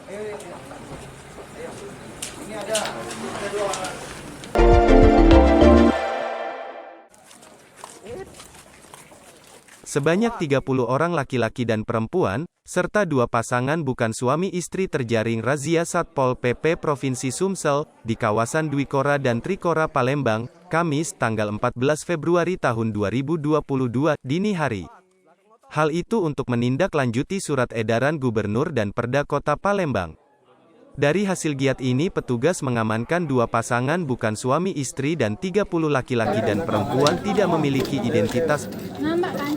Ini ada dua. Sebanyak 30 orang laki-laki dan perempuan, serta 2 pasangan bukan suami istri terjaring razia Satpol PP Provinsi Sumsel, di kawasan Dwi Kora dan Trikora Palembang, Kamis, tanggal 14 Februari tahun 2022, dini hari. Hal itu untuk menindaklanjuti surat edaran Gubernur dan Perda Kota Palembang. Dari hasil giat ini petugas mengamankan 2 pasangan bukan suami istri dan 30 laki-laki dan perempuan tidak memiliki identitas.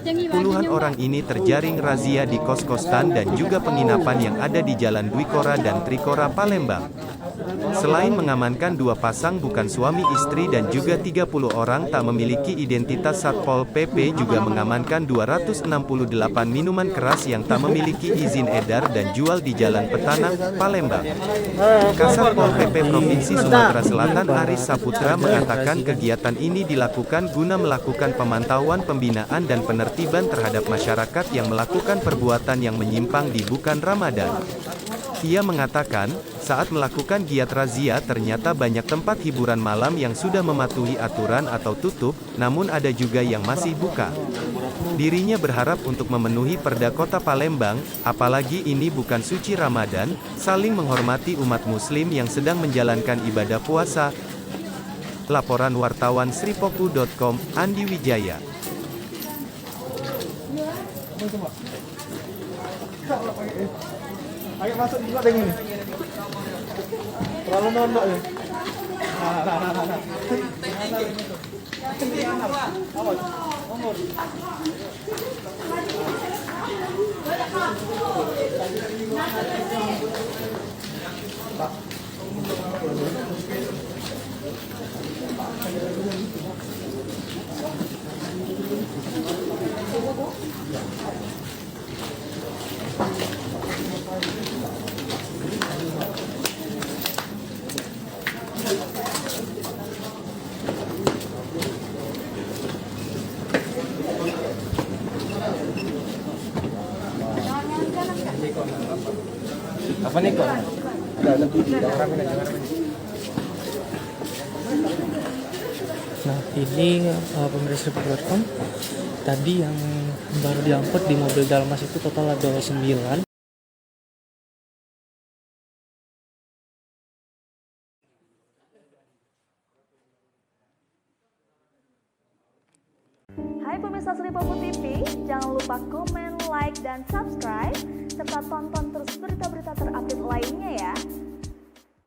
Puluhan orang ini terjaring razia di kos-kosan dan juga penginapan yang ada di Jalan Dwi Kora dan Trikora Palembang. Selain mengamankan 2 pasang bukan suami istri dan juga 30 orang tak memiliki identitas, Satpol PP juga mengamankan 268 minuman keras yang tak memiliki izin edar dan jual di Jalan Petana, Palembang. Kasat Pol PP Provinsi Sumatera Selatan Aris Saputra mengatakan kegiatan ini dilakukan guna melakukan pemantauan, pembinaan dan penertiban terhadap masyarakat yang melakukan perbuatan yang menyimpang di bukan Ramadan. Ia mengatakan, saat melakukan giat razia ternyata banyak tempat hiburan malam yang sudah mematuhi aturan atau tutup, namun ada juga yang masih buka. Dirinya berharap untuk memenuhi Perda Kota Palembang, apalagi ini bukan suci Ramadan, saling menghormati umat muslim yang sedang menjalankan ibadah puasa. Laporan wartawan sripoku.com, Andi Wijaya. Ayo masuk juga dengan ini. Terlalu mondok ya. Nah. Apa nih kok? Nah, ini pemirsa Sripoku.com, tadi yang baru diangkut di mobil Dalmas itu total ada 9. Hai pemirsa Sripoku TV, jangan lupa komen, like, dan subscribe, serta tonton terus berita-berita